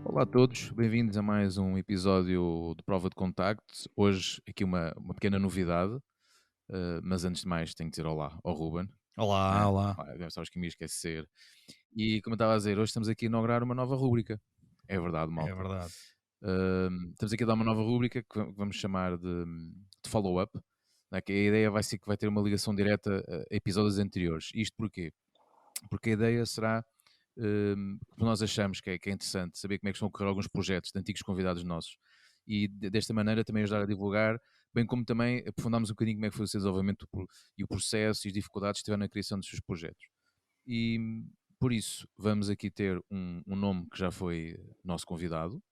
Olá a todos, bem-vindos a mais um episódio de Prova de Contacto. Hoje aqui uma pequena novidade, mas antes de mais tenho que dizer olá ao Ruben, Olá, né? olá. Sabes que me ia esquecer. E como eu estava a dizer, hoje estamos aqui a inaugurar uma nova rúbrica. É verdade, É malta. verdade. Estamos aqui a dar uma nova rúbrica que vamos chamar de follow-up, né? Que a ideia vai ser que vai ter uma ligação direta a episódios anteriores. Isto porquê? Porque a ideia será que nós achamos que é interessante saber como é que estão a correr alguns projetos de antigos convidados nossos e desta maneira também ajudar a divulgar, bem como também aprofundarmos um bocadinho como é que foi o seu desenvolvimento e o processo e as dificuldades que tiveram na criação dos seus projetos. E por isso vamos aqui ter um nome que já foi nosso convidado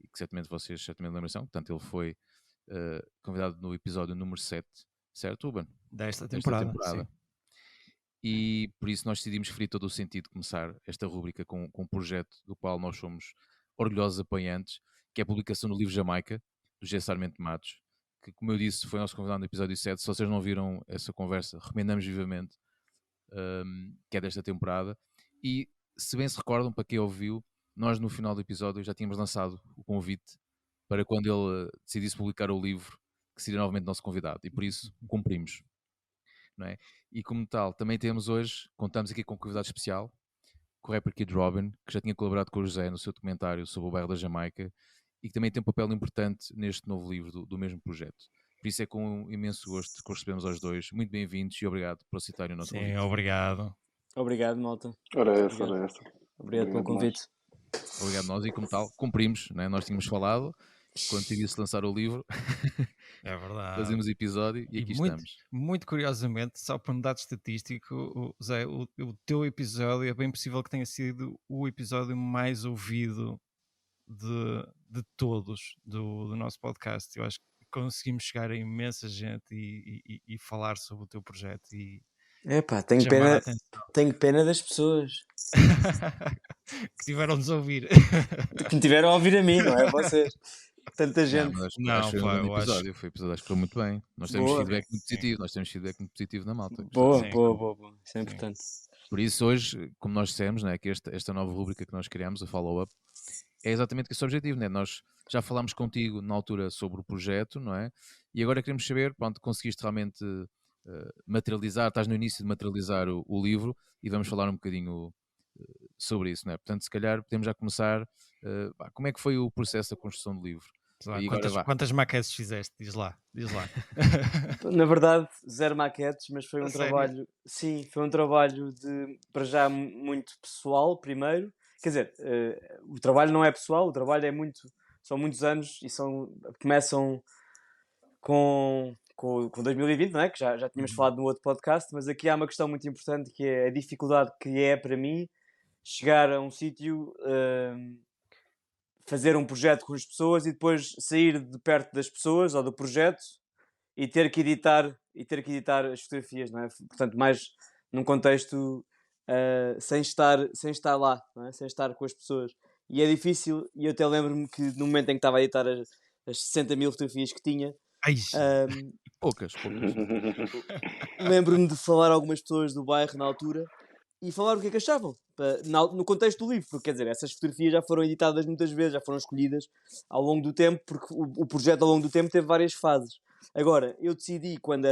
e que certamente vocês certamente lembram, portanto ele foi convidado no episódio número 7, certo, Ruben? Desta Desta temporada, temporada. sim. E por isso nós decidimos ferir todo o sentido de começar esta rúbrica com um projeto do qual nós somos orgulhosos apoiantes, que é a publicação do livro Jamaica, do G. Sarmento Matos, que, como eu disse, foi nosso convidado no episódio 7. Se vocês não viram essa conversa, recomendamos vivamente, que é desta temporada. E, se bem se recordam, para quem ouviu, nós no final do episódio já tínhamos lançado o convite para quando ele decidisse publicar o livro, que seria novamente nosso convidado. E por isso cumprimos. Não é? E como tal, também temos hoje, contamos aqui com um convidado especial, com o rapper Kid Robin, que já tinha colaborado com o José no seu documentário sobre o bairro da Jamaica e que também tem um papel importante neste novo livro do mesmo projeto. Por isso é com um imenso gosto que os recebemos aos dois. Muito bem-vindos e obrigado por aceitarem o nosso Sim, convite. obrigado. Obrigado, malta. Ora essa, Obrigado. ora essa. Obrigado pelo convite. Obrigado nós e como tal, cumprimos, né? Nós tínhamos falado, quando teria-se lançar o livro, É verdade. fazemos episódio e aqui estamos. Muito curiosamente, só por um dado estatístico, Zé, o teu episódio é bem possível que tenha sido o episódio mais ouvido de todos do nosso podcast. Eu acho que conseguimos chegar a imensa gente e falar sobre o teu projeto e Epá, tenho chamar a pena, atenção. tenho pena das pessoas que tiveram-nos a ouvir. que me tiveram a ouvir a mim, não é? Vocês. Tanta gente. Não, mas acho Não, que foi um pá, grande eu acho- episódio. Foi um episódio, acho que foi muito bem. Nós temos Boa. feedback muito Sim. positivo. Nós temos feedback muito positivo na malta. Boa, Sim. boa. Isso é Sim. importante. Por isso, hoje, como nós dissemos, né, que esta nova rúbrica que nós criamos, a follow-up, é exatamente esse o objetivo. Né? Nós já falámos contigo na altura sobre o projeto, não é? E agora queremos saber, pronto, conseguiste realmente materializar, estás no início de materializar o livro e vamos falar um bocadinho sobre isso, não é? Portanto, se calhar podemos já começar. Como é que foi o processo da construção do livro? Lá, E agora vá. quantas maquetes fizeste? Diz lá. Na verdade, zero maquetes, mas foi um Sério? trabalho. Sim, foi um trabalho de, para já, muito pessoal, primeiro. Quer dizer, o trabalho não é pessoal, o trabalho é muito. São muitos anos e começam com 2020, não é? Que já tínhamos falado no outro podcast, mas aqui há uma questão muito importante que é a dificuldade que é para mim chegar a um sítio, fazer um projeto com as pessoas e depois sair de perto das pessoas ou do projeto e ter que editar as fotografias, não é? Portanto, mais num contexto sem estar lá, não é? Sem estar com as pessoas. E é difícil, e eu até lembro-me que no momento em que estava a editar as 60 mil fotografias que tinha, Ai, Poucas. lembro-me de falar a algumas pessoas do bairro na altura e falar o que é que achavam no contexto do livro, porque quer dizer, essas fotografias já foram editadas muitas vezes, já foram escolhidas ao longo do tempo, porque o projeto ao longo do tempo teve várias fases. Agora, eu decidi, quando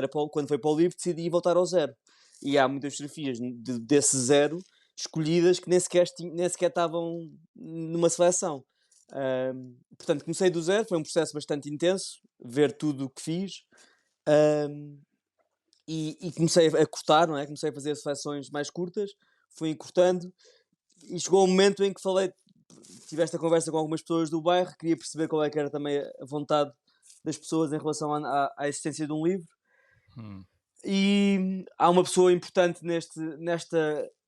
foi para o livro, decidi voltar ao zero. E há muitas fotografias desse zero escolhidas que nem sequer estavam numa seleção. Portanto, comecei do zero, foi um processo bastante intenso, ver tudo o que fiz. E comecei a cortar, não é? Comecei a fazer seleções mais curtas, fui encurtando e chegou um momento em que tive esta conversa com algumas pessoas do bairro, queria perceber qual é que era também a vontade das pessoas em relação à existência de um livro. E há uma pessoa importante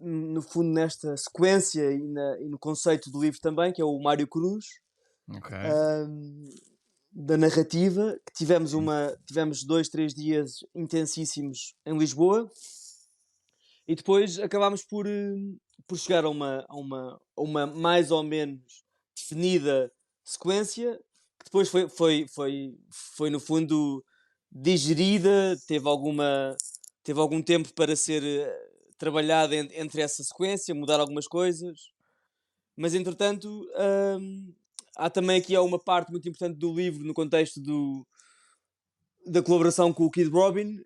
no fundo, nesta sequência e no conceito do livro também, que é o Mário Cruz. ok. Da narrativa, que tivemos 2-3 dias intensíssimos em Lisboa e depois acabámos por chegar a uma mais ou menos definida sequência que depois foi no fundo digerida, teve algum tempo para ser trabalhada entre essa sequência, mudar algumas coisas, Mas entretanto, há também aqui uma parte muito importante do livro no contexto da colaboração com o Kid Robin,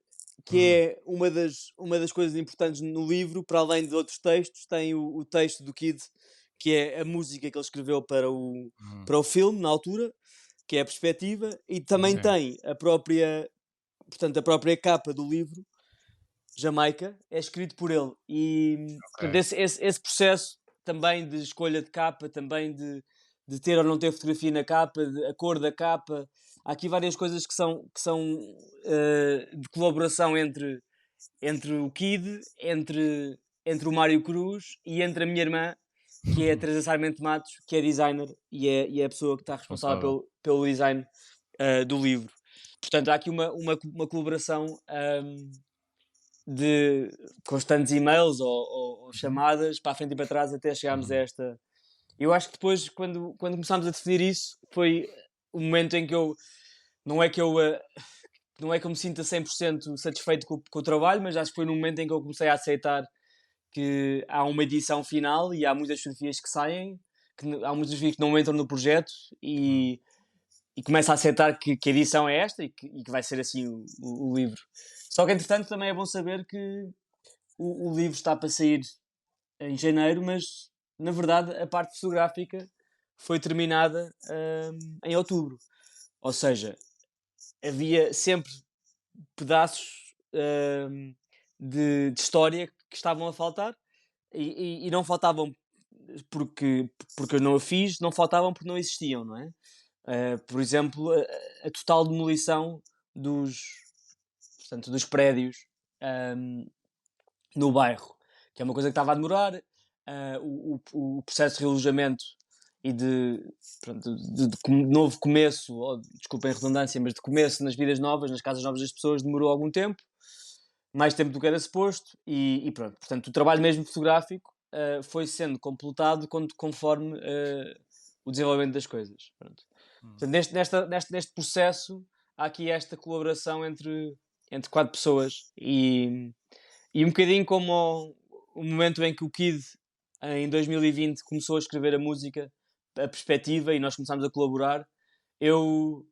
que é uma das coisas importantes no livro, para além de outros textos, tem o texto do Kid, que é a música que ele escreveu para o filme, na altura, que é a perspectiva, e também Ok. tem a própria capa do livro, Jamaica, é escrito por ele. E portanto, esse processo também de escolha de capa, também de ter ou não ter fotografia na capa, a cor da capa, há aqui várias coisas que são de colaboração entre o Kid, entre o Mário Cruz e entre a minha irmã, que é a Teresa Sarmento Matos, que é designer e é a pessoa que está responsável pelo design do livro. Portanto, há aqui uma colaboração de constantes e-mails ou chamadas para a frente e para trás até chegarmos a esta. Eu acho que depois, quando começámos a definir isso, foi o momento em que eu não é que eu me sinta 100% satisfeito com o trabalho, mas acho que foi no momento em que eu comecei a aceitar que há uma edição final e há muitas fotografias que saem, há muitas fotografias que não entram no projeto e começo a aceitar que a edição é esta e que vai ser assim o livro. Só que, entretanto, também é bom saber que o livro está para sair em janeiro, mas, na verdade, a parte fotográfica foi terminada em outubro. Ou seja, havia sempre pedaços de história que estavam a faltar e não faltavam porque eu não a fiz, não faltavam porque não existiam, não é? Por exemplo, a total demolição dos prédios no bairro, que é uma coisa que estava a demorar, o processo de realojamento e de novo começo, desculpem a redundância, mas de começo nas vidas novas, nas casas novas das pessoas, demorou algum tempo, mais tempo do que era suposto, e pronto. Portanto, o trabalho mesmo fotográfico foi sendo completado conforme o desenvolvimento das coisas. Pronto. Portanto, neste processo há aqui esta colaboração entre 4 pessoas e um bocadinho como o momento em que o Kid em 2020 começou a escrever a música, a perspectiva, e nós começámos a colaborar. Eu,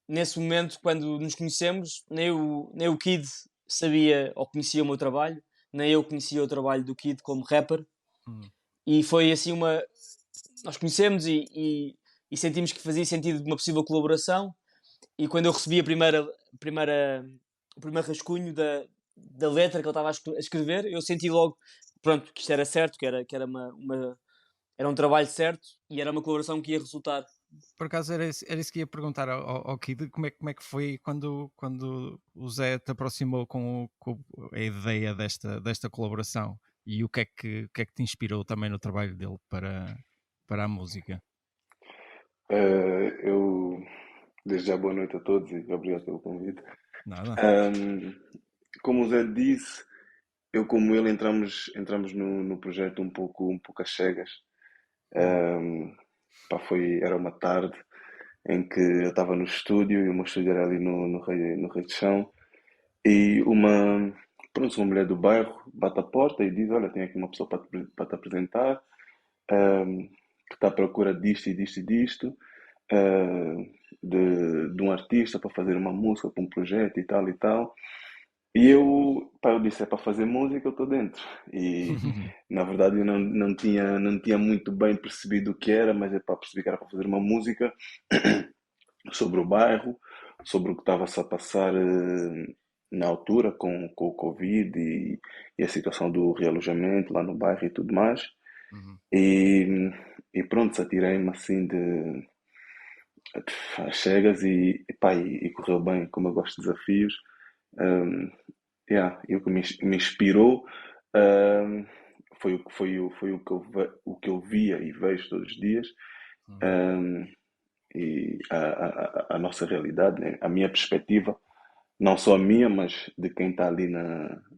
nesse momento, quando nos conhecemos, nem o Kid sabia ou conhecia o meu trabalho, nem eu conhecia o trabalho do Kid como rapper, e foi assim nós conhecemos e sentimos que fazia sentido uma possível colaboração, e quando eu recebi o primeiro rascunho da letra que ele estava a escrever, eu senti logo, pronto, que isto era certo, que era era um trabalho certo e era uma colaboração que ia resultar. Por acaso era isso que ia perguntar ao Kid, como é que foi quando o Zé te aproximou com a ideia desta colaboração, e o que é que te inspirou também no trabalho dele para a música? Eu, desde já, boa noite a todos e obrigado pelo convite. Nada. Como o Zé disse, eu como ele entramos no projeto um pouco às cegas. Era uma tarde em que eu estava no estúdio, e o meu estúdio era ali no Rei de Chão, e uma mulher do bairro bate a porta e diz: olha, tenho aqui uma pessoa para te apresentar, que está à procura disto e disto e disto, de um artista para fazer uma música para um projeto e tal e tal. E eu disse: é para fazer música, eu estou dentro. E na verdade eu não tinha muito bem percebido o que era, mas percebi que era para fazer uma música sobre o bairro, sobre o que estava-se a passar na altura com o Covid e a situação do realojamento lá no bairro e tudo mais. E pronto, atirei-me assim às cegas e correu bem, como eu gosto de desafios. E o que me inspirou foi o que eu via e vejo todos os dias, e a nossa realidade, né? A minha perspectiva, não só a minha, mas de quem está ali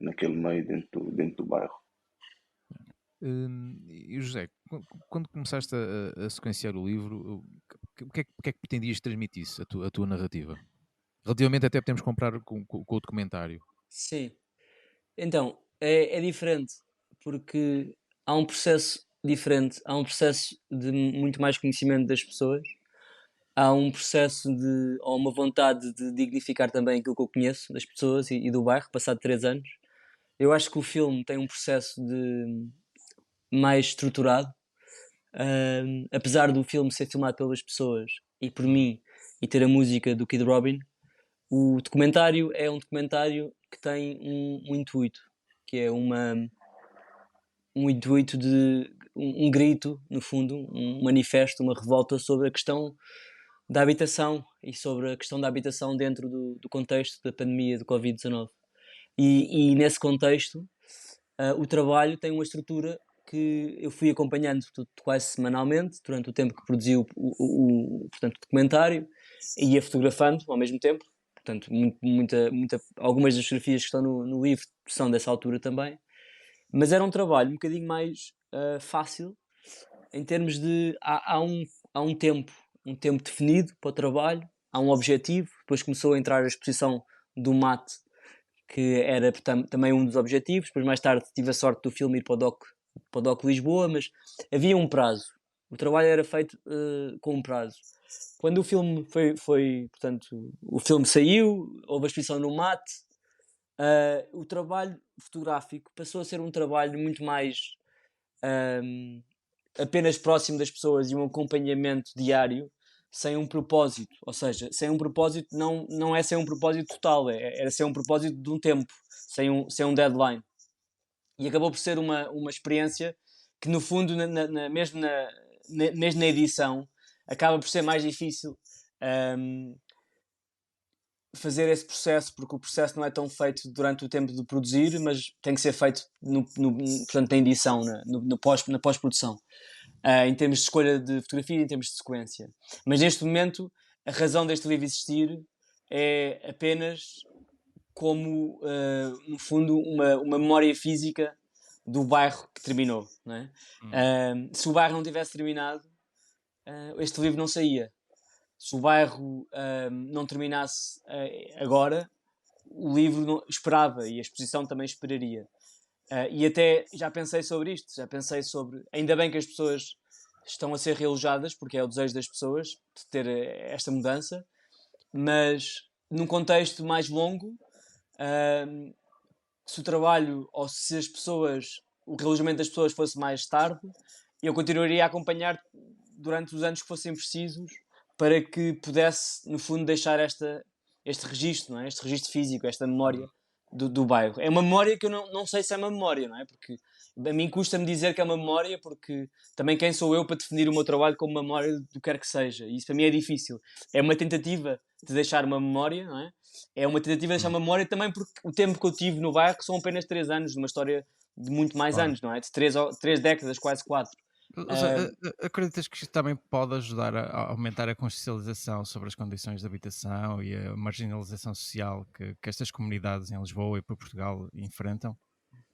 naquele meio, dentro do bairro. E José, quando começaste a sequenciar o livro, o que é que pretendias transmitir a tua narrativa? Relativamente até podemos comparar com o documentário. Sim. Então, é diferente, porque há um processo diferente. Há um processo de muito mais conhecimento das pessoas. Há um processo ou uma vontade de dignificar também aquilo que eu conheço das pessoas e do bairro, passado 3 anos. Eu acho que o filme tem um processo mais estruturado. Apesar do filme ser filmado pelas pessoas e por mim e ter a música do Kid Robin, o documentário é um documentário que tem um intuito, que é um intuito de um grito, no fundo, um manifesto, uma revolta sobre a questão da habitação e sobre a questão da habitação dentro do contexto da pandemia do Covid-19. E nesse contexto, o trabalho tem uma estrutura que eu fui acompanhando quase semanalmente durante o tempo que produzi portanto, o documentário, e ia fotografando ao mesmo tempo. Portanto, algumas das fotografias que estão no livro são dessa altura também. Mas era um trabalho um bocadinho mais fácil, em termos de... Há um tempo definido para o trabalho, há um objetivo. Depois começou a entrar a exposição do mate, que era também um dos objetivos. Depois, mais tarde, tive a sorte do filme ir para o DOC Lisboa, mas havia um prazo. O trabalho era feito com um prazo. Quando o filme portanto, o filme saiu, houve a exposição no mate, o trabalho fotográfico passou a ser um trabalho muito mais apenas próximo das pessoas e um acompanhamento diário, sem um propósito. Ou seja, sem um propósito não é sem um propósito total, era sem um propósito de um tempo, sem um deadline. E acabou por ser uma experiência que, no fundo, mesmo na edição, acaba por ser mais difícil fazer esse processo, porque o processo não é tão feito durante o tempo de produzir, mas tem que ser feito portanto, na edição, na pós-produção, em termos de escolha de fotografia e em termos de sequência. Mas neste momento, a razão deste livro existir é apenas como, no fundo, uma memória física do bairro que terminou, não é? Se o bairro não tivesse terminado, este livro não saía. Se o bairro não terminasse agora, o livro não esperava, e a exposição também esperaria. E até já pensei sobre isto, ainda bem que as pessoas estão a ser realojadas, porque é o desejo das pessoas de ter esta mudança, mas num contexto mais longo, se o trabalho, ou se o realojamento das pessoas fosse mais tarde, eu continuaria a acompanhar durante os anos que fossem precisos, para que pudesse, no fundo, deixar este registro, não é? Este registro físico, esta memória do bairro. É uma memória que eu não sei se é uma memória, não é? Porque a mim custa-me dizer que é uma memória, porque também quem sou eu para definir o meu trabalho como memória do que quer que seja? E isso para mim é difícil. É uma tentativa de deixar uma memória, não é? É uma tentativa de deixar uma memória também, porque o tempo que eu tive no bairro são apenas 3 anos, numa história de muito mais anos, não é? De 3 décadas, quase 4. Acreditas que isto também pode ajudar a aumentar a consciencialização sobre as condições de habitação e a marginalização social que estas comunidades em Lisboa e por Portugal enfrentam?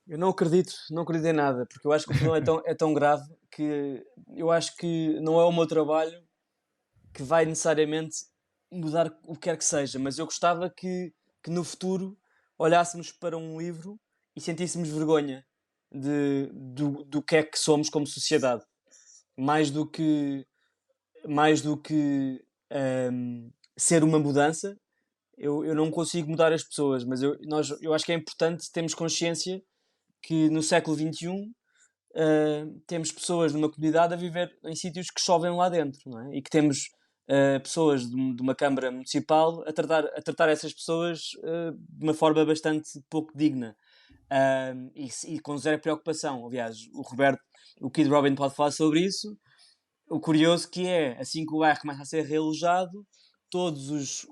Eu não acredito em nada, porque eu acho que o problema é tão grave que eu acho que não é o meu trabalho que vai necessariamente mudar o que quer que seja, mas eu gostava que no futuro olhássemos para um livro e sentíssemos vergonha do que é que somos como sociedade, mais do que ser uma mudança. Eu não consigo mudar as pessoas, mas eu acho que é importante termos consciência que no século XXI temos pessoas numa comunidade a viver em sítios que chovem lá dentro, não é? E que temos pessoas de uma Câmara Municipal a tratar essas pessoas de uma forma bastante pouco digna. E com zero preocupação. Aliás, o Kid Robin pode falar sobre isso. O curioso que é, assim que o bairro começa a ser realojado, todos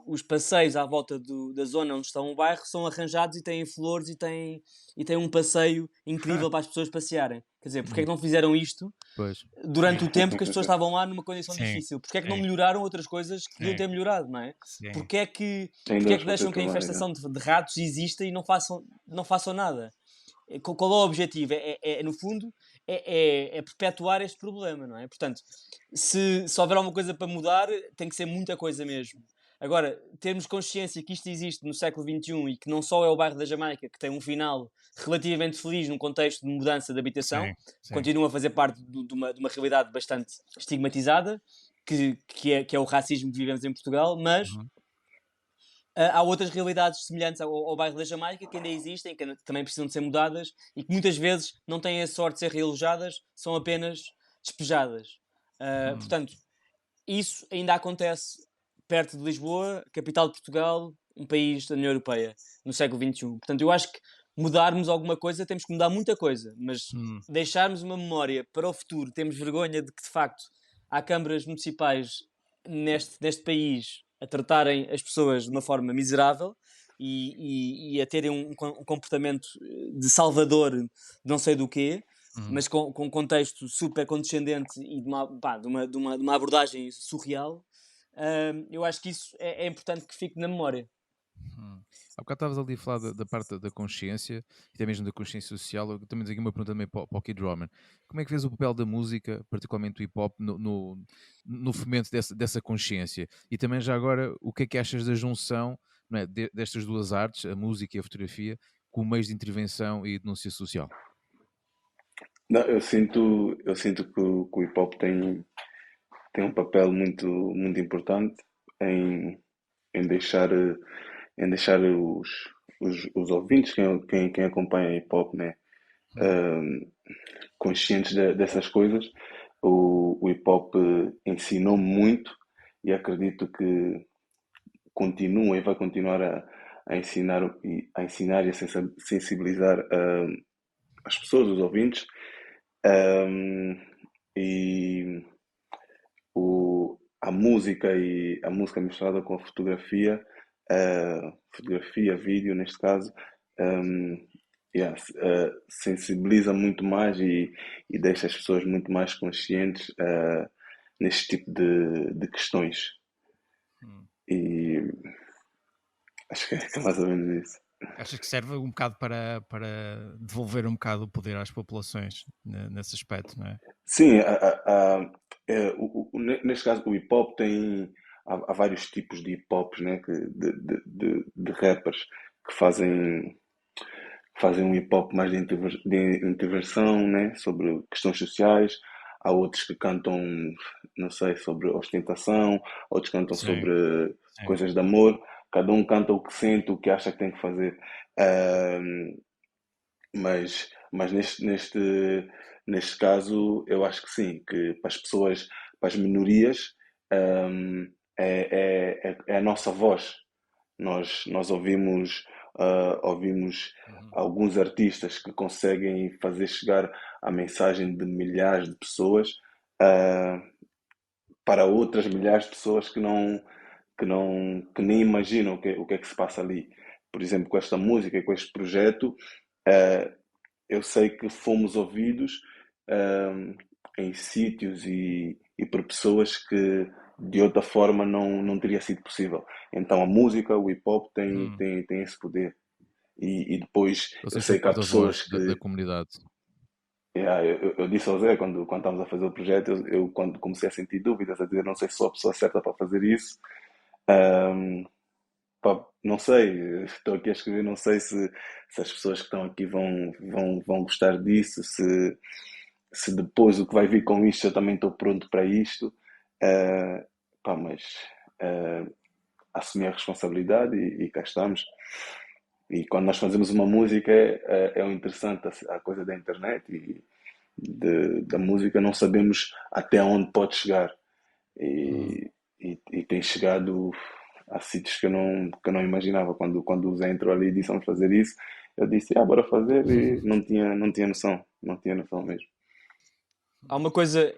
os passeios à volta da zona onde está o bairro são arranjados e têm flores e têm um passeio incrível para as pessoas passearem. Quer dizer, porque é que não fizeram isto durante o tempo que as pessoas estavam lá numa condição difícil? Porque é que não melhoraram outras coisas que deviam ter melhorado, não é? Porque é que deixam que a infestação de ratos exista e não façam nada? Qual é o objetivo? No fundo, é perpetuar este problema, não é? Portanto, se houver alguma coisa para mudar, tem que ser muita coisa mesmo. Agora, termos consciência que isto existe no século XXI e que não só é o bairro da Jamaica, que tem um final relativamente feliz num contexto de mudança de habitação, Sim. continua a fazer parte de uma realidade bastante estigmatizada, que é o racismo que vivemos em Portugal, mas Uhum. há outras realidades semelhantes ao bairro da Jamaica que ainda existem, que também precisam de ser mudadas e que muitas vezes não têm a sorte de ser realojadas, são apenas despejadas. Portanto, isso ainda acontece perto de Lisboa, capital de Portugal, um país da União Europeia, no século XXI. Portanto, eu acho que mudarmos alguma coisa, temos que mudar muita coisa, mas deixarmos uma memória para o futuro, temos vergonha de que, de facto, há câmaras municipais neste país a tratarem as pessoas de uma forma miserável e a terem um comportamento de salvador de não sei do quê, mas com um contexto super condescendente e de uma abordagem surreal. Eu acho que isso é importante que fique na memória. Há bocado estavas ali a falar da parte da consciência e até mesmo da consciência social. Eu também tenho aqui uma pergunta também para o Kid Roman. Como é que vês o papel da música, particularmente o hip-hop, no fomento dessa consciência? E também já agora, o que é que achas da junção, não é, destas duas artes, a música e a fotografia, com meios de intervenção e denúncia social? Não, eu sinto que o hip hop tem um papel muito importante em, em deixar, em deixar os ouvintes, quem acompanha hip hop, né, conscientes dessas coisas. O hip hop ensinou muito e acredito que continua e vai continuar a ensinar e a sensibilizar as pessoas, os ouvintes. E a música misturada com a fotografia, vídeo neste caso, sensibiliza muito mais e deixa as pessoas muito mais conscientes neste tipo de questões. E acho que é mais ou menos isso. Achas que serve um bocado para devolver um bocado o poder às populações nesse aspecto, não é? Sim, neste caso o hip hop há vários tipos de hip hops, né, de rappers que fazem um hip hop mais de intervenção, né, sobre questões sociais. Há outros que cantam, não sei, sobre ostentação, outros cantam Sim, sobre sim. coisas de amor. Cada um canta o que sente, o que acha que tem que fazer. Ahm, mas neste caso, eu acho que sim, que para as pessoas, para as minorias, é a nossa voz. Nós ouvimos alguns artistas que conseguem fazer chegar a mensagem de milhares de pessoas, ah, para outras milhares de pessoas que nem imaginam o que é que se passa ali. Por exemplo, com esta música e com este projeto, eu sei que fomos ouvidos em sítios e por pessoas que de outra forma não teria sido possível. Então a música, o hip hop tem esse poder. E depois Ou eu seja, sei o que há porta-voz pessoas da que. comunidade. Eu disse ao Zé, quando estávamos a fazer o projeto, eu quando comecei a sentir dúvidas, a dizer não sei se sou a pessoa certa para fazer isso. ahm, Pá, não sei, estou aqui a escrever, não sei se as pessoas que estão aqui vão gostar disso, se depois o que vai vir com isto eu também estou pronto para isto. Mas uh, assumir a responsabilidade e cá estamos. E quando nós fazemos uma música é o interessante a coisa da internet e da música, não sabemos até onde pode chegar. E tem chegado a sítios que eu não imaginava. Quando o Zé entrou ali e disse vamos fazer isso, eu disse, bora fazer, e não tinha noção, não tinha noção mesmo. Há uma coisa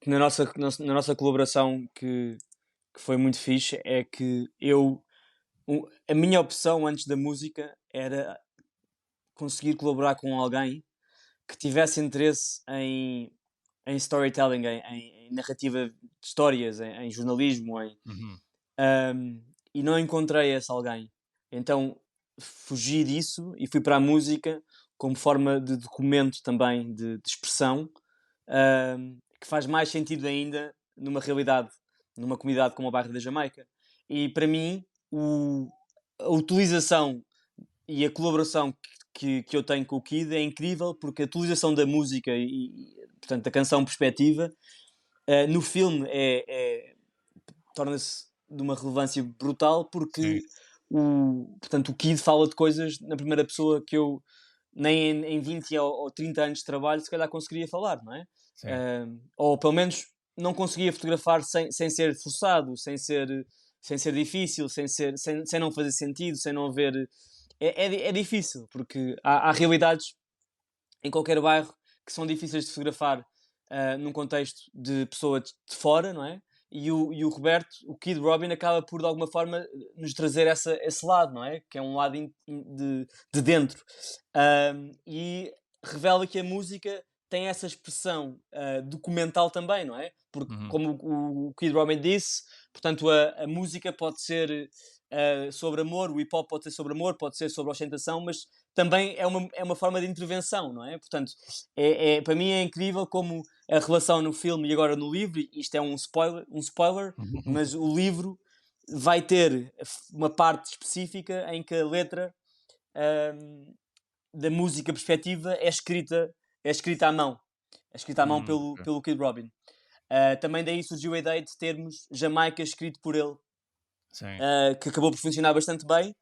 que na nossa colaboração que foi muito fixe, é que a minha opção antes da música era conseguir colaborar com alguém que tivesse interesse em storytelling, em narrativa de histórias, em jornalismo, e não encontrei esse alguém. Então fugi disso e fui para a música como forma de documento também, de expressão, que faz mais sentido ainda numa realidade, numa comunidade como o bairro da Jamaica. E para mim, a utilização e a colaboração que eu tenho com o Kid é incrível, porque a utilização da música portanto, a canção Perspectiva, no filme torna-se de uma relevância brutal, porque portanto, o Kid fala de coisas na primeira pessoa que eu nem em 20 ou 30 anos de trabalho se calhar conseguiria falar, não é? Ou pelo menos não conseguia fotografar sem ser forçado, sem ser difícil, sem não fazer sentido, sem não haver... É difícil, porque há realidades em qualquer bairro que são difíceis de fotografar num contexto de pessoa de fora, não é? E o Roberto, o Kid Robin, acaba por de alguma forma nos trazer esse lado, não é? Que é um lado de dentro. E revela que a música tem essa expressão documental também, não é? Porque, como o Kid Robin disse, portanto, a música pode ser sobre amor, o hip-hop pode ser sobre amor, pode ser sobre ostentação, mas também é uma forma de intervenção, não é? Portanto, para mim é incrível como a relação no filme e agora no livro, isto é um spoiler, mas o livro vai ter uma parte específica em que a letra da música Perspectiva é escrita à mão. É escrita à mão pelo Kid Robin. Também daí surgiu a ideia de termos Jamaica escrito por ele, que acabou por funcionar bastante bem.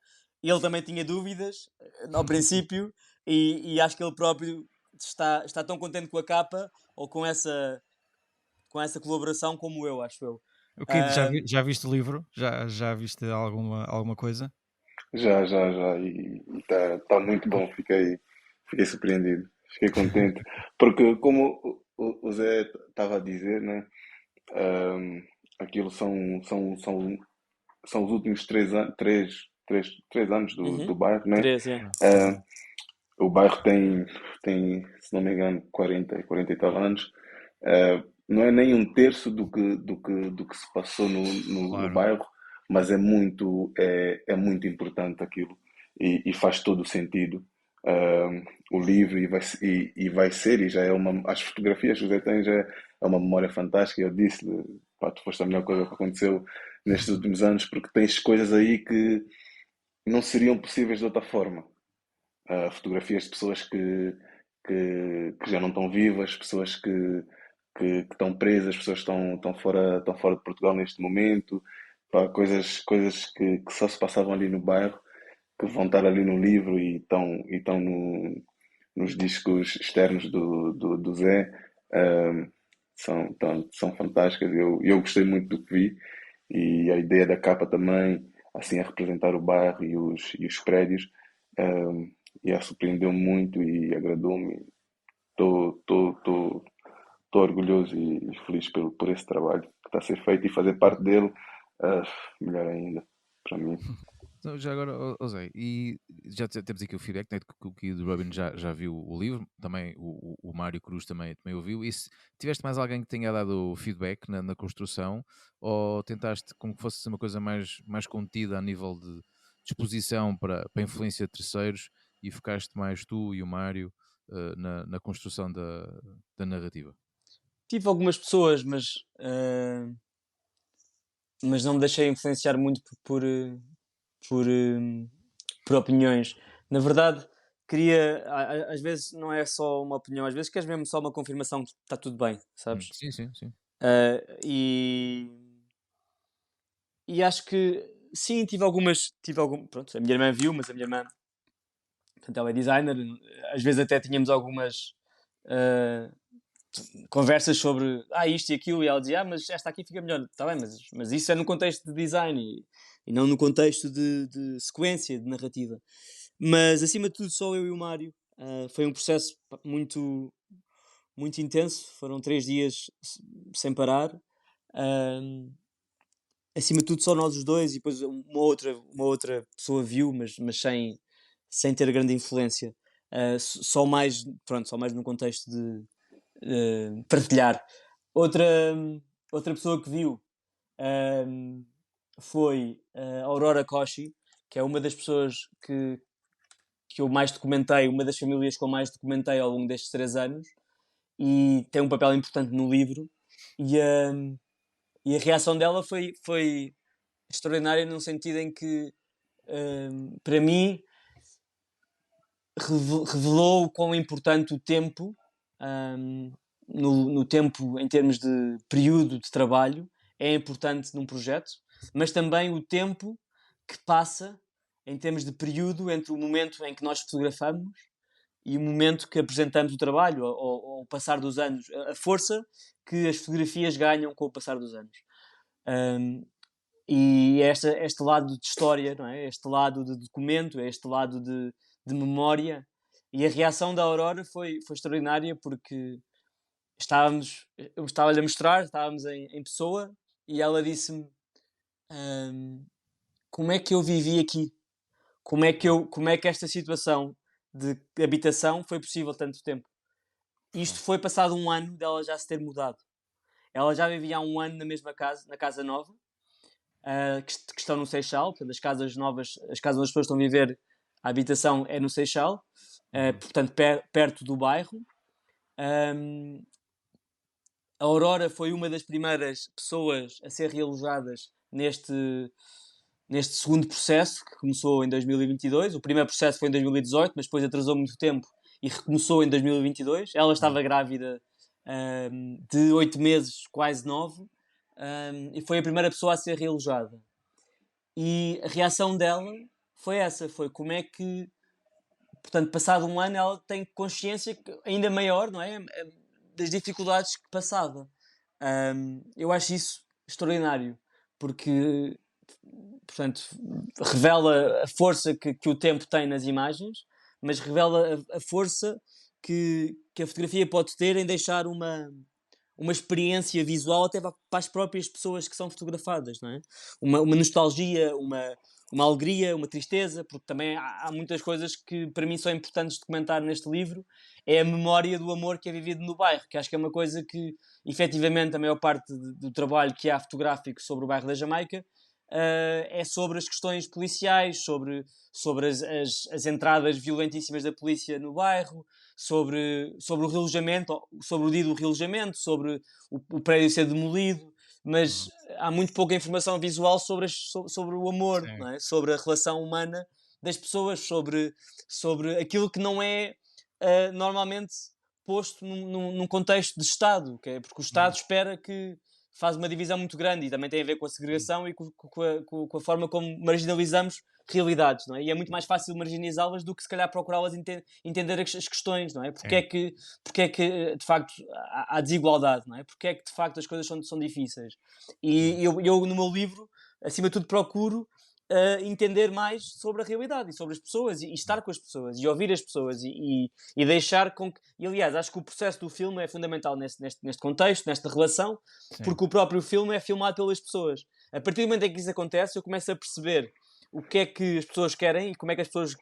Ele também tinha dúvidas ao princípio e acho que ele próprio está tão contente com a capa ou com essa colaboração como eu, acho eu. O Kid, já viste o livro? Já viste alguma coisa? Já, e está muito bom, fiquei surpreendido, fiquei contente, porque como o Zé estava a dizer, né, aquilo são os últimos 3 anos do bairro, né? 3, é. O bairro tem, se não me engano, 40 e tal anos. Não é nem um terço do que se passou no bairro, mas é muito importante aquilo e faz todo o sentido. O livro e vai ser, e já é as fotografias que o Zé tem já é uma memória fantástica. Eu disse-lhe, pá, tu foste a melhor coisa que aconteceu nestes últimos anos, porque tens coisas aí que não seriam possíveis de outra forma. Fotografias de pessoas que já não estão vivas, pessoas que estão presas, pessoas que estão fora de Portugal neste momento, pá, coisas que só se passavam ali no bairro, que vão estar ali no livro e estão nos discos externos do Zé. São fantásticas. Eu gostei muito do que vi e a ideia da capa também, assim, a representar o bairro e os prédios. Surpreendeu-me muito e agradou-me. Estou orgulhoso e feliz por esse trabalho que está a ser feito e fazer parte dele, melhor ainda, para mim. Então, já agora, Zé, e já temos aqui o feedback, né, que o Kid Robin já viu o livro, também o Mário Cruz também ouviu, e se tiveste mais alguém que tenha dado feedback na construção, ou tentaste como que fosse uma coisa mais contida a nível de exposição para influência de terceiros, e focaste mais tu e o Mário na construção da narrativa? Tive algumas pessoas, mas não me deixei influenciar muito por opiniões. Na verdade, queria. Às vezes não é só uma opinião, às vezes queres mesmo só uma confirmação que está tudo bem, sabes? Sim. E acho que sim, tive algumas. Pronto, a minha irmã viu, mas a minha irmã, portanto, ela é designer, às vezes até tínhamos algumas conversas sobre isto e aquilo, e ela dizia, mas esta aqui fica melhor, está bem, mas isso é no contexto de design e não no contexto de sequência, de narrativa. Mas acima de tudo, só eu e o Mário. Foi um processo muito, muito intenso, foram 3 dias sem parar. Acima de tudo, só nós os dois, e depois uma outra pessoa viu, mas sem ter grande influência. Só mais no contexto de partilhar. Outra pessoa que viu foi a Aurora Koshi, que é uma das pessoas que eu mais documentei, uma das famílias que eu mais documentei ao longo destes 3 anos, e tem um papel importante no livro, e a reação dela foi extraordinária num sentido em que, para mim, revelou o quão importante o tempo, no tempo em termos de período de trabalho, é importante num projeto, mas também o tempo que passa em termos de período entre o momento em que nós fotografamos e o momento que apresentamos o trabalho, ou o passar dos anos, a força que as fotografias ganham com o passar dos anos. E este lado de história, não é? Este lado de documento, este lado de memória. E a reação da Aurora foi extraordinária, porque eu estava-lhe a mostrar, estávamos em pessoa, e ela disse-me, como é que eu vivi aqui? Como é que esta situação de habitação foi possível tanto tempo? Isto foi passado um ano dela já se ter mudado. Ela já vivia há um ano na mesma casa, na casa nova, que estão no Seixal. Portanto, as casas novas, as casas onde as pessoas estão a viver, a habitação é no Seixal, portanto, perto do bairro. A Aurora foi uma das primeiras pessoas a ser realojadas neste segundo processo, que começou em 2022. O primeiro processo foi em 2018, mas depois atrasou muito tempo e recomeçou em 2022. Ela estava grávida de 8 meses, quase 9, e foi a primeira pessoa a ser realojada. E a reação dela foi essa, foi como é que, portanto, passado um ano, ela tem consciência ainda maior, não é? Das dificuldades que passava. Eu acho isso extraordinário, porque, portanto, revela a força que o tempo tem nas imagens, mas revela a força que a fotografia pode ter em deixar uma experiência visual até para as próprias pessoas que são fotografadas, não é? Uma nostalgia, uma alegria, uma tristeza, porque também há muitas coisas que para mim são importantes de comentar neste livro. É a memória do amor que é vivido no bairro, que acho que é uma coisa que, efetivamente, a maior parte do trabalho que há fotográfico sobre o bairro da Jamaica é sobre as questões policiais, sobre as entradas violentíssimas da polícia no bairro, sobre o relojamento, sobre o dia do relojamento, sobre o prédio ser demolido, mas há muito pouca informação visual sobre o amor, não é? Sobre a relação humana das pessoas, sobre aquilo que não é normalmente posto num contexto de Estado, que é porque o Estado espera que faz uma divisão muito grande, e também tem a ver com a segregação e com a forma como marginalizamos realidades, não é? E é muito mais fácil marginalizá-las do que se calhar procurá-las entender as questões, não é? Porque é que de facto há desigualdade, não é? Porque é que de facto as coisas são difíceis. E eu no meu livro, acima de tudo, procuro entender mais sobre a realidade e sobre as pessoas, e estar com as pessoas e ouvir as pessoas e deixar com que... E aliás, acho que o processo do filme é fundamental neste contexto, nesta relação. Sim. Porque o próprio filme é filmado pelas pessoas. A partir do momento em que isso acontece, eu começo a perceber o que é que as pessoas querem e como é que as pessoas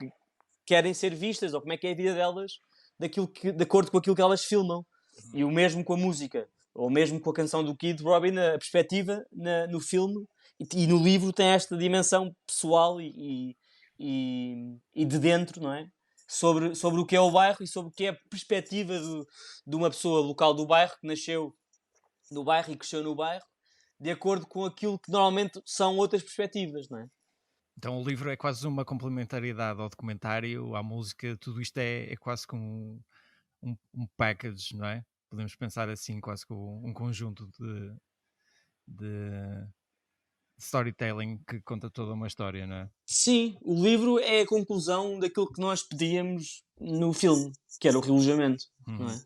querem ser vistas, ou como é que é a vida delas de acordo com aquilo que elas filmam. E o mesmo com a música, ou mesmo com a canção do Kid Robin, a perspectiva no filme e no livro tem esta dimensão pessoal e de dentro, não é? Sobre o que é o bairro e sobre o que é a perspectiva de uma pessoa local do bairro, que nasceu no bairro e cresceu no bairro, de acordo com aquilo que normalmente são outras perspectivas, não é? Então o livro é quase uma complementariedade ao documentário, à música, tudo isto é quase como um package, não é? Podemos pensar assim, quase como um conjunto de storytelling que conta toda uma história, não é? Sim, o livro é a conclusão daquilo que nós pedíamos no filme, que era o relojamento, não é?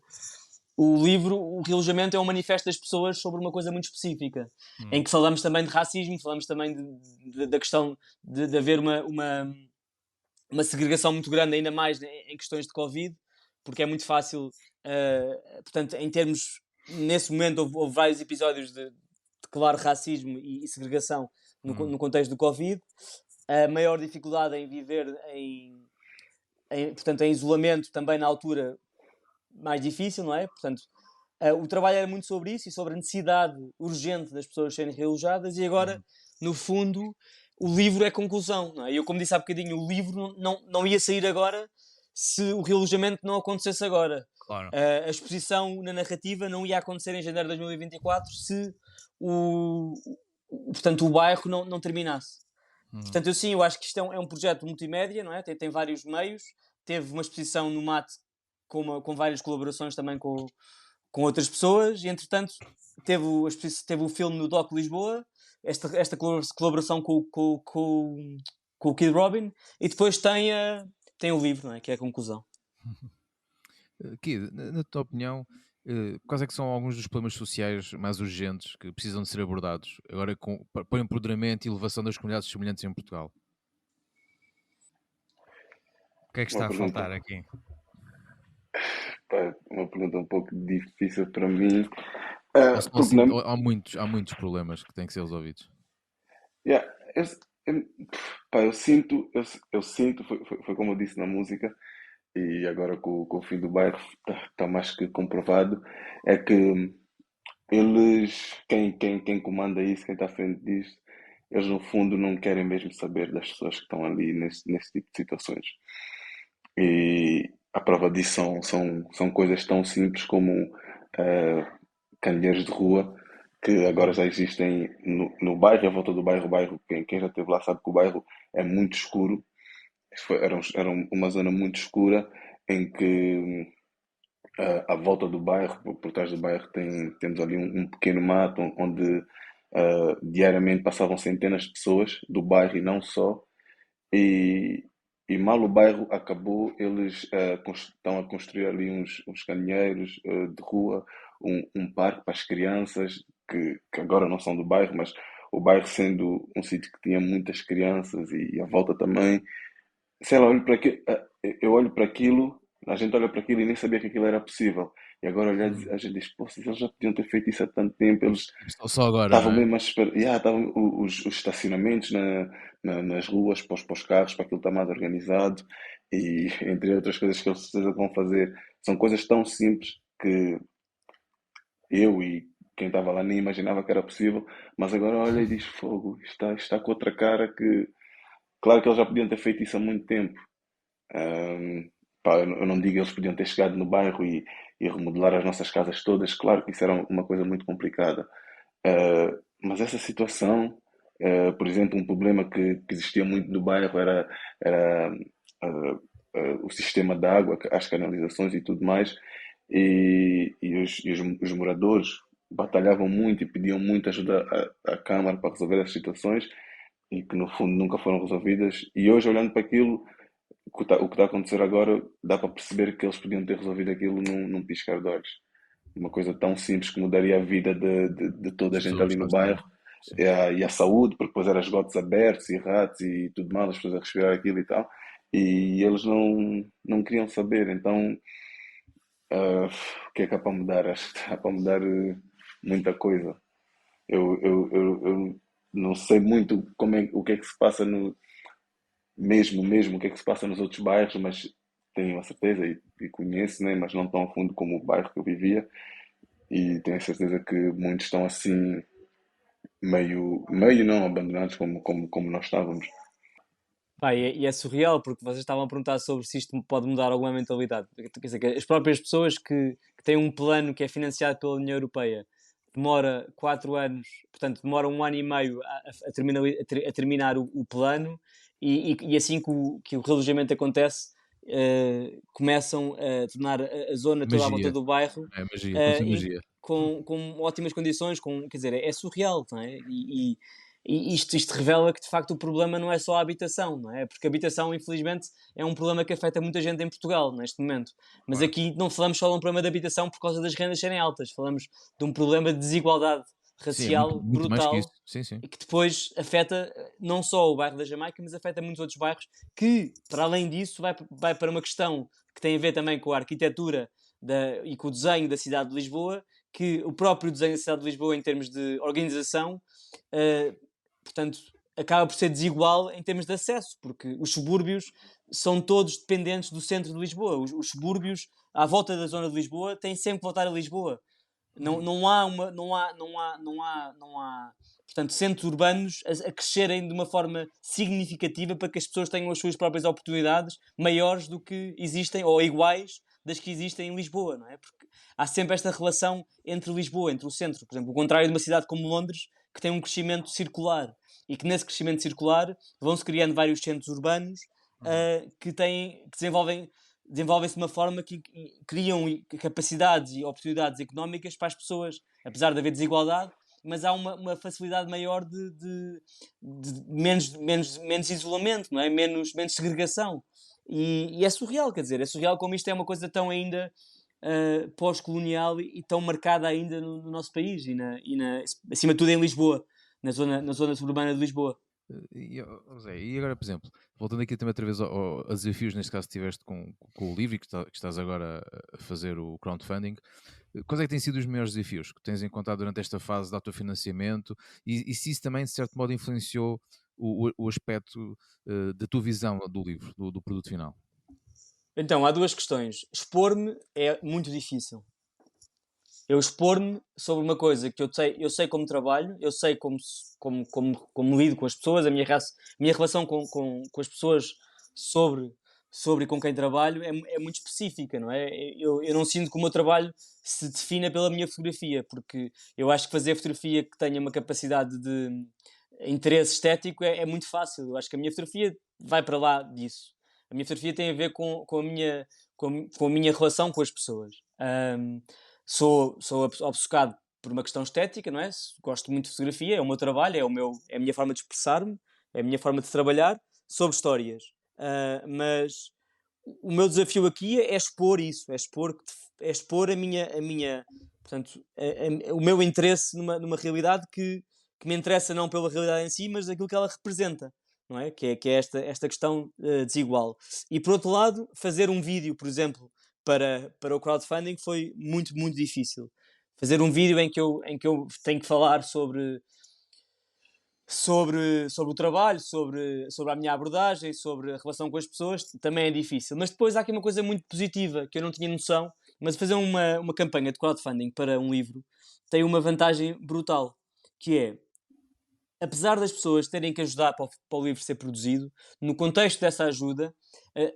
O relojamento é um manifesto das pessoas sobre uma coisa muito específica, em que falamos também de racismo, falamos também da questão de haver uma segregação muito grande, ainda mais em questões de Covid, porque é muito fácil, portanto, em termos, nesse momento houve vários episódios de claro racismo e segregação no contexto do Covid. A maior dificuldade em viver portanto, em isolamento também na altura mais difícil, não é? Portanto, o trabalho era muito sobre isso e sobre a necessidade urgente das pessoas serem realojadas, e agora, no fundo, o livro é conclusão, não é? Eu, como disse há bocadinho, o livro não ia sair agora se o realojamento não acontecesse agora. Claro. A exposição na narrativa não ia acontecer em janeiro de 2024 se portanto, o bairro não terminasse. Hum. Portanto, eu acho que isto é um projeto multimédia, não é? Tem vários meios, teve uma exposição no MAT com várias colaborações também com outras pessoas, e entretanto teve o filme no Doc Lisboa, esta colaboração com o Kid Robin, e depois tem o livro, não é? Que é a conclusão. Kid, na tua opinião, quais é que são alguns dos problemas sociais mais urgentes que precisam de ser abordados agora para o empoderamento e elevação das comunidades semelhantes em Portugal? O que é que Uma está a pergunta, faltar aqui? uma pergunta um pouco difícil para mim. Ou Porque na, há muitos problemas que têm que ser resolvidos. yeah, eu- pá, eu sinto, foi como eu disse na música, e agora com o fim do bairro está mais que comprovado, é que quem comanda isso, quem está à frente disto, eles no fundo não querem mesmo saber das pessoas que estão ali nesse tipo de situações. E a prova disso são coisas tão simples como eh, candeeiros de rua, que agora já existem no bairro, à volta do bairro. O bairro, quem já esteve lá sabe que o bairro é muito escuro. Era uma zona muito escura em que à volta do bairro, por trás do bairro, temos ali um pequeno mato onde diariamente passavam centenas de pessoas do bairro e não só. E, e mal o bairro acabou, eles estão a construir ali uns candeeiros de rua, um parque para as crianças, que agora não são do bairro, mas o bairro sendo um sítio que tinha muitas crianças e a volta também. Sei lá, eu olho para aquilo, a gente olha para aquilo e nem sabia que aquilo era possível. E agora olhar, a gente diz, pô, se eles já podiam ter feito isso há tanto tempo, eles Só agora, estavam não é? mesmo a esperar. Yeah, estavam os estacionamentos nas ruas para os carros, para aquilo estar mais organizado. E entre outras coisas que eles de certeza vão fazer, são coisas tão simples que eu e quem estava lá nem imaginava que era possível, mas agora olha e diz, fogo, está com outra cara que. Claro que eles já podiam ter feito isso há muito tempo. Ahm, Pá, eu não digo que eles podiam ter chegado no bairro e remodelar as nossas casas todas, claro que isso era uma coisa muito complicada. Mas essa situação, por exemplo, um problema que existia muito no bairro era o sistema de água, as canalizações e tudo mais, os moradores batalhavam muito e pediam muito ajuda à Câmara para resolver as situações e que no fundo nunca foram resolvidas. E hoje, olhando para aquilo, o que está a acontecer agora, dá para perceber que eles podiam ter resolvido aquilo num piscar de olhos. Uma coisa tão simples que mudaria a vida de toda a As gente pessoas ali que lá no estão. bairro Sim. e a saúde, porque depois eram esgotos abertos e ratos e tudo mais, as pessoas a respirar aquilo e tal. E eles não queriam saber. Então, o que é que há para mudar? Acho que há para mudar muita coisa. Eu não sei muito o que é que se passa mesmo o que é que se passa nos outros bairros, mas tenho a certeza e conheço, né, mas não tão a fundo como o bairro que eu vivia, e tenho a certeza que muitos estão assim, meio não abandonados como nós estávamos. Pá, e é surreal, porque vocês estavam a perguntar sobre se isto pode mudar alguma mentalidade. Quer dizer, que as próprias pessoas que têm um plano que é financiado pela União Europeia demora 4 anos, portanto, demora 1 ano e meio a terminar o plano, e assim que o relojamento acontece, começam a tornar a zona toda à volta Magia. do bairro É magia, aconteceu magia. com ótimas condições, quer dizer, é surreal, não é? E isto revela que de facto o problema não é só a habitação, não é? Porque a habitação, infelizmente, é um problema que afeta muita gente em Portugal neste momento. Mas Claro. aqui não falamos só de um problema de habitação por causa das rendas serem altas, falamos de um problema de desigualdade Sim, é racial muito mais que isso. brutal Sim, sim. e que depois afeta não só o bairro da Jamaica, mas afeta muitos outros bairros que, para além disso, vai para uma questão que tem a ver também com a arquitetura e com o desenho da cidade de Lisboa, que o próprio desenho da cidade de Lisboa, em termos de organização, uh, portanto, acaba por ser desigual em termos de acesso, porque os subúrbios são todos dependentes do centro de Lisboa. Os subúrbios à volta da zona de Lisboa têm sempre que voltar a Lisboa. Não há, portanto, centros urbanos a crescerem de uma forma significativa para que as pessoas tenham as suas próprias oportunidades maiores do que existem, ou iguais das que existem em Lisboa, não é? Porque há sempre esta relação entre Lisboa, entre o centro. Por exemplo, o contrário de uma cidade como Londres, que tem um crescimento circular e que nesse crescimento circular vão-se criando vários centros urbanos que desenvolvem-se de uma forma que criam capacidades e oportunidades económicas para as pessoas, apesar de haver desigualdade, mas há uma facilidade maior de menos isolamento, não é? Menos segregação. E é surreal, quer dizer, é surreal como isto é uma coisa tão ainda pós-colonial e tão marcada ainda no nosso país acima de tudo em Lisboa, na zona suburbana de Lisboa. Zé, e agora, por exemplo, voltando aqui também outra vez a desafios, neste caso que tiveste com o livro e que estás agora a fazer o crowdfunding, quais é que têm sido os maiores desafios que tens encontrado durante esta fase de autofinanciamento e se isso também de certo modo influenciou o aspecto da tua visão do livro, do produto final? Então, há duas questões. Expor-me é muito difícil. Eu expor-me sobre uma coisa que eu sei como trabalho, eu sei como lido com as pessoas, a minha relação com as pessoas sobre e com quem trabalho é muito específica, não é? Eu não sinto que o meu trabalho se defina pela minha fotografia, porque eu acho que fazer fotografia que tenha uma capacidade de interesse estético é muito fácil. Eu acho que a minha fotografia vai para lá disso. A minha fotografia tem a ver com a minha relação com as pessoas. Sou obcecado por uma questão estética, não é? Gosto muito de fotografia, é o meu trabalho, é a minha forma de expressar-me, é a minha forma de trabalhar sobre histórias. Mas o meu desafio aqui é expor isso, é expor a minha portanto, o meu interesse numa realidade que me interessa não pela realidade em si, mas aquilo que ela representa, não é? Que é esta questão desigual. E por outro lado, fazer um vídeo, por exemplo, para o crowdfunding foi muito, muito difícil. Fazer um vídeo em que eu tenho que falar sobre o trabalho, sobre a minha abordagem, sobre a relação com as pessoas, também é difícil. Mas depois há aqui uma coisa muito positiva, que eu não tinha noção, mas fazer uma campanha de crowdfunding para um livro tem uma vantagem brutal, que é, apesar das pessoas terem que ajudar para o livro ser produzido, no contexto dessa ajuda,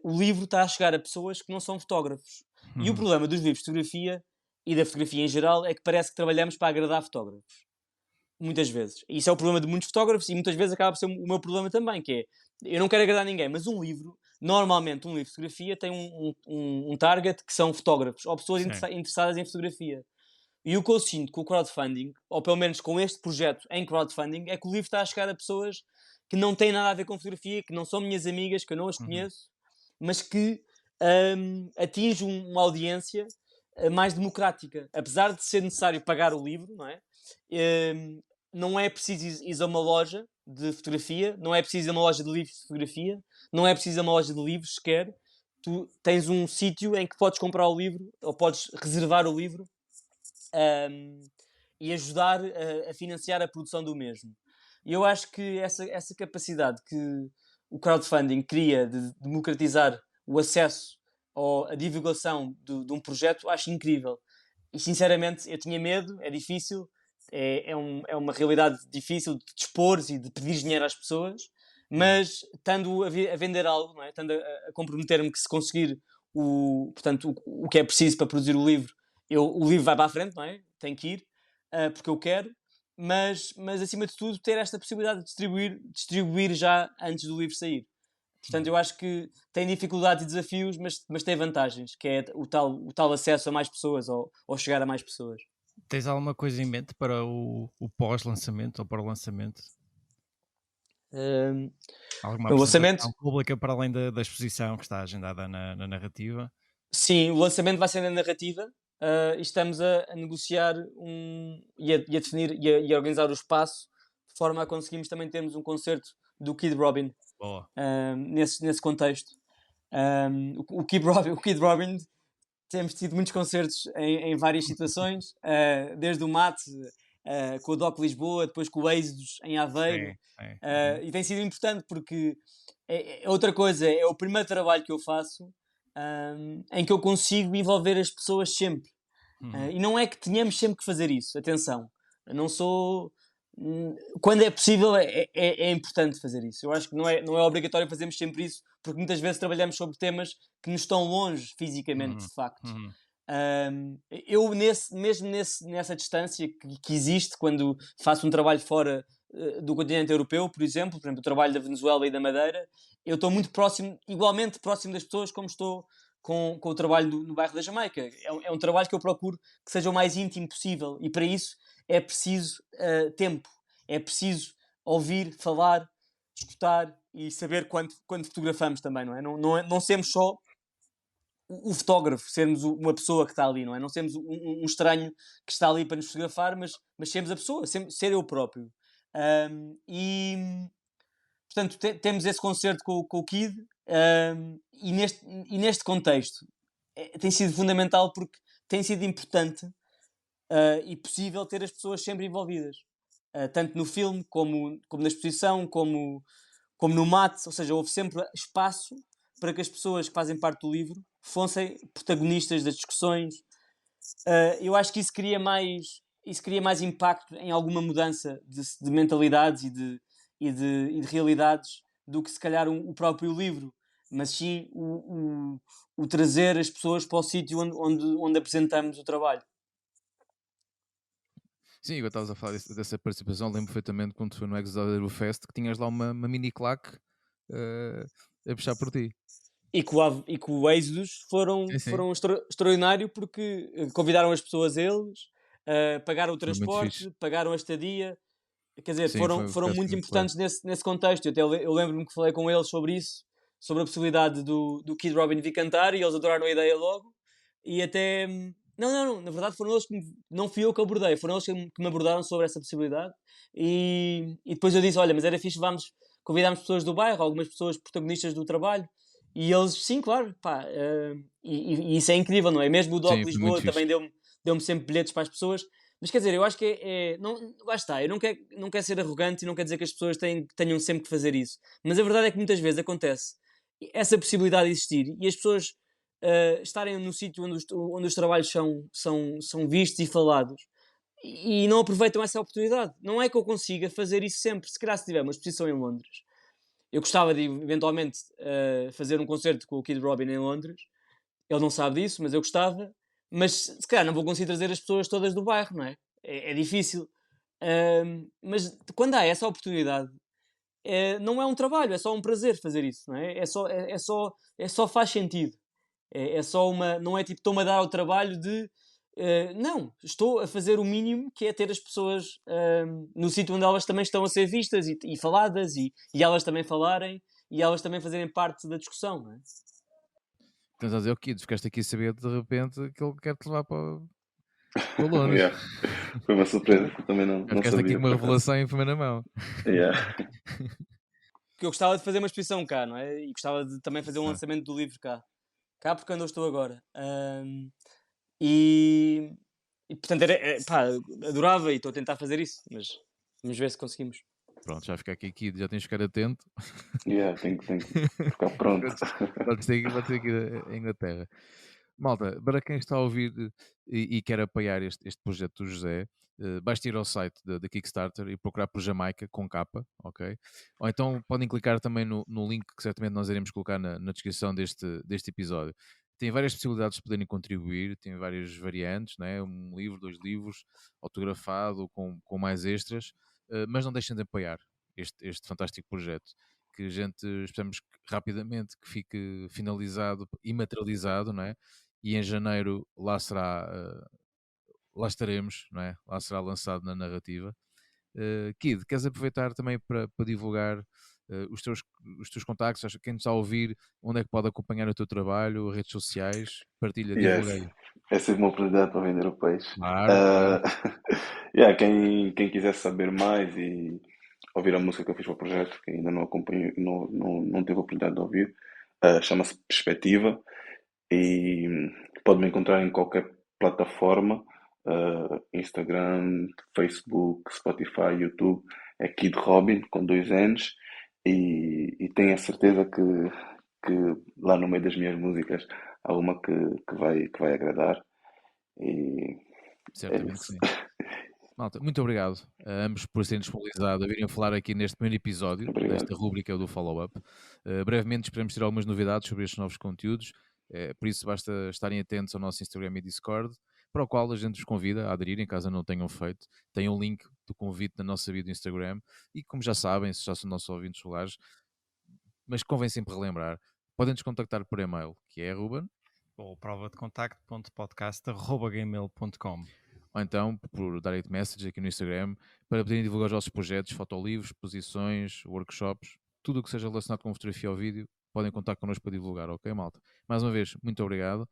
o livro está a chegar a pessoas que não são fotógrafos. E o problema dos livros de fotografia e da fotografia em geral é que parece que trabalhamos para agradar fotógrafos. Muitas vezes. Isso é o problema de muitos fotógrafos e muitas vezes acaba por ser o meu problema também, que é, eu não quero agradar ninguém, mas normalmente um livro de fotografia tem um target que são fotógrafos ou pessoas interessadas em fotografia. E o que eu sinto com o crowdfunding, ou pelo menos com este projeto em crowdfunding, é que o livro está a chegar a pessoas que não têm nada a ver com fotografia, que não são minhas amigas, que eu não as conheço, mas que atinge uma audiência mais democrática. Apesar de ser necessário pagar o livro, não é? Não é preciso ir a uma loja de fotografia, não é preciso ir a uma loja de livros de fotografia, não é preciso ir a uma loja de livros sequer. Tu tens um sítio em que podes comprar o livro, ou podes reservar o livro e ajudar a financiar a produção do mesmo. E eu acho que essa capacidade que o crowdfunding cria de democratizar o acesso ou a divulgação de um projeto, acho incrível. E sinceramente eu tinha medo, é difícil, é uma realidade difícil de dispor e de pedir dinheiro às pessoas, mas estando a vender algo, não é? Estando a comprometer-me que se conseguir portanto, o que é preciso para produzir o livro, o livro vai para a frente, não é? Tem que ir, porque eu quero, mas acima de tudo ter esta possibilidade de distribuir já antes do livro sair. Portanto, eu acho que tem dificuldades e desafios, mas tem vantagens, que é o tal acesso a mais pessoas ou chegar a mais pessoas. Tens alguma coisa em mente para o pós-lançamento ou para o lançamento? Alguma apresentação pública para além da exposição que está agendada na narrativa? Sim, o lançamento vai ser na narrativa e estamos a negociar e a definir e a organizar o espaço de forma a conseguirmos também termos um concerto do Kid Robin nesse contexto. O Kid Robin temos tido muitos concertos em várias situações, desde o Mate com o Doc Lisboa, depois com o Êxodos em Aveiro, e tem sido importante porque é outra coisa, é o primeiro trabalho que eu faço em que eu consigo envolver as pessoas sempre. E não é que tenhamos sempre que fazer isso, atenção, eu não sou... Quando é possível é importante fazer isso. Eu acho que não é obrigatório fazermos sempre isso, porque muitas vezes trabalhamos sobre temas que nos estão longe fisicamente, de facto. Eu, nessa distância que existe quando faço um trabalho fora do continente europeu, por exemplo, o trabalho da Venezuela e da Madeira, eu estou muito próximo, igualmente próximo das pessoas, como estou com o trabalho no bairro da Jamaica. É um trabalho que eu procuro que seja o mais íntimo possível, e para isso é preciso tempo, é preciso ouvir, falar, escutar e saber quando fotografamos também, não é? Não sermos só o fotógrafo, sermos uma pessoa que está ali, não é? Não sermos um estranho que está ali para nos fotografar, mas sermos a pessoa, ser eu próprio. E portanto temos esse concerto com o Kid, e neste contexto tem sido fundamental, porque tem sido importante e possível ter as pessoas sempre envolvidas, tanto no filme como na exposição, como no mate, ou seja, houve sempre espaço para que as pessoas que fazem parte do livro fossem protagonistas das discussões. Eu acho que isso cria mais impacto em alguma mudança de mentalidades e de realidades do que se calhar o próprio livro, mas sim o trazer as pessoas para o sítio onde apresentamos o trabalho. Sim, igual estavas a falar dessa participação, lembro perfeitamente quando foi no Exodo Fest que tinhas lá uma mini claque a puxar por ti. E que o Êxodos foram extraordinário, porque convidaram as pessoas eles, pagaram o transporte, pagaram a estadia, quer dizer, foram muito importantes nesse contexto. Eu lembro-me que falei com eles sobre isso, sobre a possibilidade do Kid Robin vir cantar, e eles adoraram a ideia logo, e até... Não, na verdade foram eles não fui eu que abordei, foram eles que me abordaram sobre essa possibilidade, e depois eu disse, olha, mas era fixe, convidarmos pessoas do bairro, algumas pessoas protagonistas do trabalho, e eles, sim, claro, pá, e isso é incrível, não é? Mesmo o Doc Lisboa também deu-me sempre bilhetes para as pessoas, mas quer dizer, eu acho que lá está, eu não quero ser arrogante e não quero dizer que as pessoas tenham sempre que fazer isso, mas a verdade é que muitas vezes acontece essa possibilidade de existir, e as pessoas estarem no sítio onde os trabalhos são vistos e falados, e não aproveitam essa oportunidade. Não é que eu consiga fazer isso sempre. Se calhar, se tiver uma exposição em Londres, eu gostava de eventualmente fazer um concerto com o Kid Robin em Londres. Ele não sabe disso, mas eu gostava. Mas se calhar não vou conseguir trazer as pessoas todas do bairro, não é? É difícil. Mas quando há essa oportunidade, não é um trabalho, é só um prazer fazer isso, não é? É só faz sentido. É só não é tipo, estou-me a dar ao trabalho de... não, estou a fazer o mínimo, que é ter as pessoas no sítio onde elas também estão a ser vistas e faladas, e elas também falarem, e elas também fazerem parte da discussão, não é? Estás a dizer, Kid, ficaste aqui a saber de repente que ele quer te levar para Londres. Yeah. Foi uma surpresa, que eu também não Ficaste sabia. aqui com uma revelação em primeira mão. Yeah. Porque eu gostava de fazer uma exposição cá, não é? E gostava de também fazer um lançamento do livro cá, porque onde eu estou agora. E portanto, adorava, e estou a tentar fazer isso, mas vamos ver se conseguimos. Pronto, já fica aqui, já tens de ficar atento. Yeah, tenho que ficar pronto. Pode ser aqui a Inglaterra. Malta, para quem está a ouvir e quer apoiar este projeto do José, basta ir ao site da Kickstarter e procurar por Jamaica com capa, ok? Ou então podem clicar também no link que certamente nós iremos colocar na descrição deste episódio. Tem várias possibilidades de poderem contribuir, tem várias variantes, né? Um livro, 2 livros, autografado, com mais extras, mas não deixem de apoiar este fantástico projeto, que a gente esperamos rapidamente que fique finalizado e materializado, não é? E em janeiro lá estaremos, não é? Lá será lançado na narrativa. Kid, queres aproveitar também para divulgar os teus contactos? Quem está a ouvir, onde é que pode acompanhar o teu trabalho, redes sociais? Partilha, divulga aí. É sempre uma oportunidade para vender o peixe. Claro. Yeah, quem quiser saber mais e ouvir a música que eu fiz para o projeto, que ainda não acompanho, não teve a oportunidade de ouvir, chama-se Perspectiva, e pode me encontrar em qualquer plataforma, Instagram, Facebook, Spotify, YouTube. É Kid Robin com 2 N's, e tenho a certeza que lá no meio das minhas músicas há uma que vai agradar, e certamente que sim. Malta, muito obrigado a ambos por serem disponibilizados a virem falar aqui neste primeiro episódio desta rúbrica do Follow-Up. Brevemente esperamos ter algumas novidades sobre estes novos conteúdos. Por isso basta estarem atentos ao nosso Instagram e Discord, para o qual a gente vos convida a aderirem, caso não tenham feito. Tem um link do convite na nossa bio do Instagram, e como já sabem, se já são nossos ouvintes regulares, mas convém sempre relembrar, podem nos contactar por e-mail, que é Ruben, ou provadecontacto.podcast@gmail.com, ou então por direct message aqui no Instagram, para poderem divulgar os vossos projetos, fotolivros, exposições, workshops, tudo o que seja relacionado com fotografia ou vídeo, podem contar connosco para divulgar, ok, malta? Mais uma vez, muito obrigado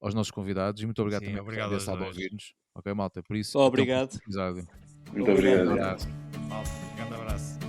aos nossos convidados e muito obrigado também por terem estado a ouvir-nos, ok, malta? Por isso, Obrigado. até o próximo episódio. Muito Obrigado, obrigado. Um abraço. Malta, grande abraço.